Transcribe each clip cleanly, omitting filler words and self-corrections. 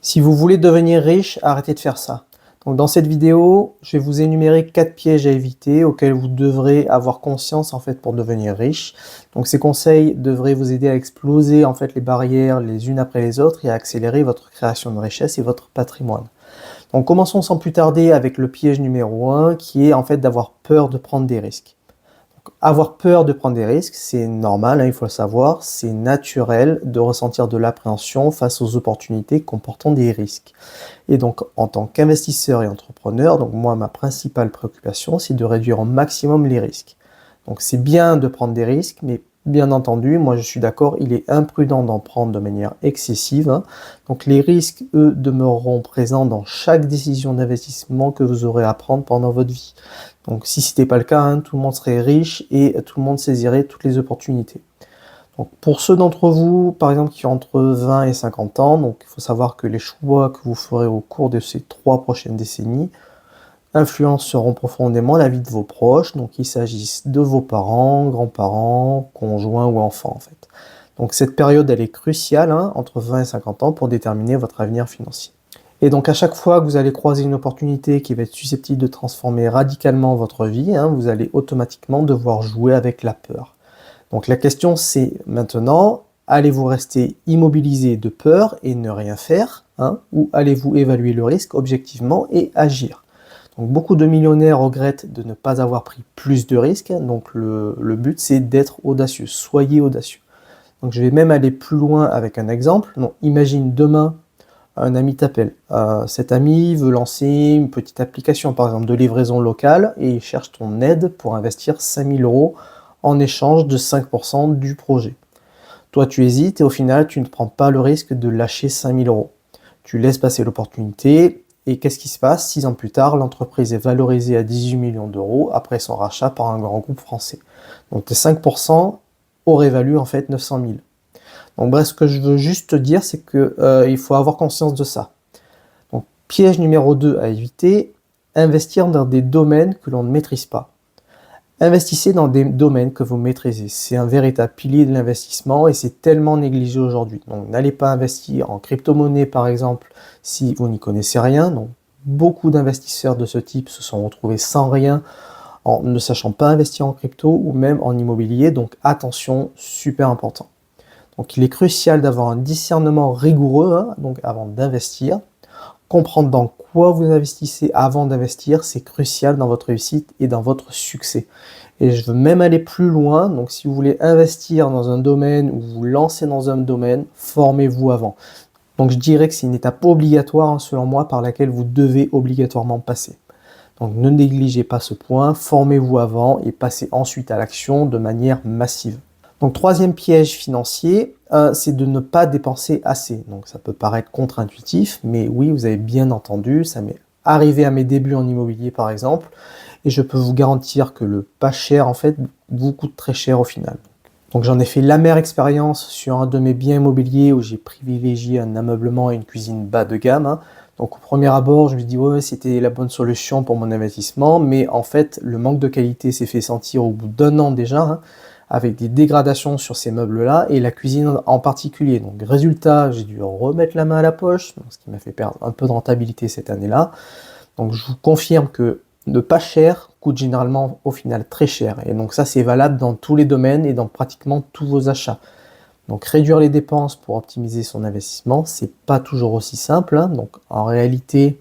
Si vous voulez devenir riche, arrêtez de faire ça. Donc dans cette vidéo, je vais vous énumérer 4 pièges à éviter auxquels vous devrez avoir conscience en fait pour devenir riche. Donc ces conseils devraient vous aider à exploser en fait les barrières les unes après les autres et à accélérer votre création de richesse et votre patrimoine. Donc commençons sans plus tarder avec le piège numéro 1 qui est en fait d'avoir peur de prendre des risques. Avoir peur de prendre des risques, c'est normal, il faut le savoir, c'est naturel de ressentir de l'appréhension face aux opportunités comportant des risques. Et donc, en tant qu'investisseur et entrepreneur, donc moi, ma principale préoccupation, c'est de réduire au maximum les risques. Donc, c'est bien de prendre des risques, mais bien entendu, moi, je suis d'accord, il est imprudent d'en prendre de manière excessive. Donc, les risques, eux, demeureront présents dans chaque décision d'investissement que vous aurez à prendre pendant votre vie. Donc, si ce n'était pas le cas, tout le monde serait riche et tout le monde saisirait toutes les opportunités. Donc, pour ceux d'entre vous, par exemple, qui ont entre 20 et 50 ans, donc il faut savoir que les choix que vous ferez au cours de ces 3 prochaines décennies influenceront profondément la vie de vos proches, donc qu'il s'agisse de vos parents, grands-parents, conjoints ou enfants en fait. Donc cette période, elle est cruciale, entre 20 et 50 ans, pour déterminer votre avenir financier. Et donc à chaque fois que vous allez croiser une opportunité qui va être susceptible de transformer radicalement votre vie, vous allez automatiquement devoir jouer avec la peur. Donc la question c'est maintenant, allez-vous rester immobilisé de peur et ne rien faire, ou allez-vous évaluer le risque objectivement et agir? Donc beaucoup de millionnaires regrettent de ne pas avoir pris plus de risques, donc le but c'est d'être audacieux, soyez audacieux. Donc je vais même aller plus loin avec un exemple. Donc, imagine demain, un ami t'appelle. Cet ami veut lancer une petite application, par exemple de livraison locale, et il cherche ton aide pour investir 5000 € en échange de 5% du projet. Toi, tu hésites et au final, tu ne prends pas le risque de lâcher 5000 €. Tu laisses passer l'opportunité et qu'est-ce qui se passe? 6 ans plus tard, l'entreprise est valorisée à 18 millions d'euros après son rachat par un grand groupe français. Donc tes 5% auraient valu en fait 900 000. Donc bref, ce que je veux juste te dire, c'est qu'il faut avoir conscience de ça. Donc piège numéro 2 à éviter, investir dans des domaines que l'on ne maîtrise pas. Investissez dans des domaines que vous maîtrisez. C'est un véritable pilier de l'investissement et c'est tellement négligé aujourd'hui. Donc n'allez pas investir en crypto-monnaie par exemple si vous n'y connaissez rien. Donc beaucoup d'investisseurs de ce type se sont retrouvés sans rien en ne sachant pas investir en crypto ou même en immobilier. Donc attention, super important. Donc il est crucial d'avoir un discernement rigoureux donc avant d'investir. Comprendre dans quoi vous investissez avant d'investir, c'est crucial dans votre réussite et dans votre succès. Et je veux même aller plus loin, donc si vous voulez investir dans un domaine ou vous lancer dans un domaine, formez-vous avant. Donc je dirais que c'est une étape obligatoire, selon moi, par laquelle vous devez obligatoirement passer. Donc ne négligez pas ce point, formez-vous avant et passez ensuite à l'action de manière massive. Donc troisième piège financier, c'est de ne pas dépenser assez. Donc ça peut paraître contre-intuitif, mais oui, vous avez bien entendu, ça m'est arrivé à mes débuts en immobilier par exemple, et je peux vous garantir que le pas cher en fait vous coûte très cher au final. Donc j'en ai fait l'amère expérience sur un de mes biens immobiliers où j'ai privilégié un ameublement et une cuisine bas de gamme. Donc au premier abord, je me dis ouais, c'était la bonne solution pour mon investissement, mais en fait le manque de qualité s'est fait sentir au bout d'un an déjà, avec des dégradations sur ces meubles-là, et la cuisine en particulier. Donc résultat, j'ai dû remettre la main à la poche, ce qui m'a fait perdre un peu de rentabilité cette année-là. Donc je vous confirme que ne pas cher coûte généralement au final très cher. Et donc ça c'est valable dans tous les domaines et dans pratiquement tous vos achats. Donc réduire les dépenses pour optimiser son investissement, c'est pas toujours aussi simple. Donc en réalité,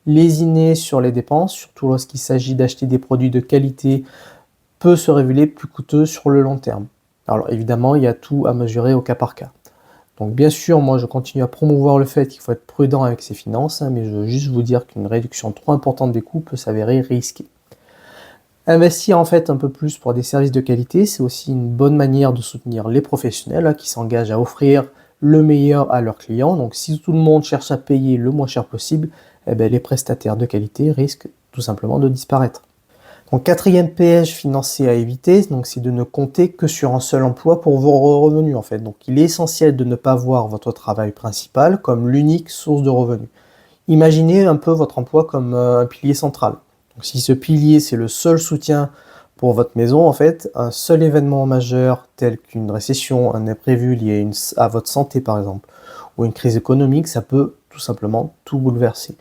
lésiner sur les dépenses, surtout lorsqu'il s'agit d'acheter des produits de qualité, peut se révéler plus coûteux sur le long terme. Alors évidemment, il y a tout à mesurer au cas par cas. Donc bien sûr, moi je continue à promouvoir le fait qu'il faut être prudent avec ses finances, mais je veux juste vous dire qu'une réduction trop importante des coûts peut s'avérer risquée. Investir en fait un peu plus pour des services de qualité, c'est aussi une bonne manière de soutenir les professionnels qui s'engagent à offrir le meilleur à leurs clients. Donc si tout le monde cherche à payer le moins cher possible, les prestataires de qualité risquent tout simplement de disparaître. Donc quatrième piège financier à éviter, c'est de ne compter que sur un seul emploi pour vos revenus en fait. Donc il est essentiel de ne pas voir votre travail principal comme l'unique source de revenus. Imaginez un peu votre emploi comme un pilier central. Donc si ce pilier c'est le seul soutien pour votre maison en fait, un seul événement majeur tel qu'une récession, un imprévu lié à votre santé par exemple, ou une crise économique, ça peut tout tout simplement tout bouleverser.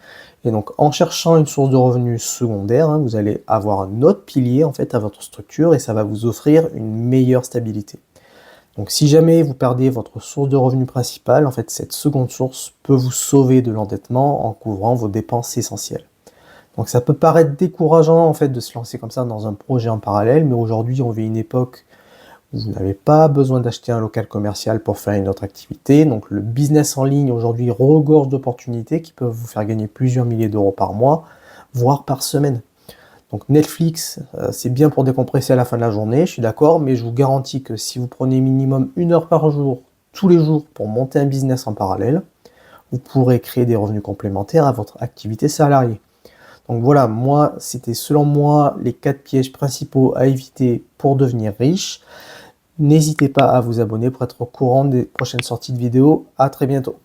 Et donc en cherchant une source de revenus secondaire, hein, vous allez avoir un autre pilier en fait à votre structure et ça va vous offrir une meilleure stabilité. Donc si jamais vous perdez votre source de revenus principale, en fait cette seconde source peut vous sauver de l'endettement en couvrant vos dépenses essentielles. Donc ça peut paraître décourageant en fait de se lancer comme ça dans un projet en parallèle, mais aujourd'hui on vit une époque où vous n'avez pas besoin d'acheter un local commercial pour faire une autre activité. Donc le business en ligne aujourd'hui regorge d'opportunités qui peuvent vous faire gagner plusieurs milliers d'euros par mois, voire par semaine. Donc Netflix, c'est bien pour décompresser à la fin de la journée, je suis d'accord, mais je vous garantis que si vous prenez minimum 1 heure par jour, tous les jours, pour monter un business en parallèle, vous pourrez créer des revenus complémentaires à votre activité salariée. Donc voilà, c'était selon moi les 4 pièges principaux à éviter pour devenir riche. N'hésitez pas à vous abonner pour être au courant des prochaines sorties de vidéos. À très bientôt.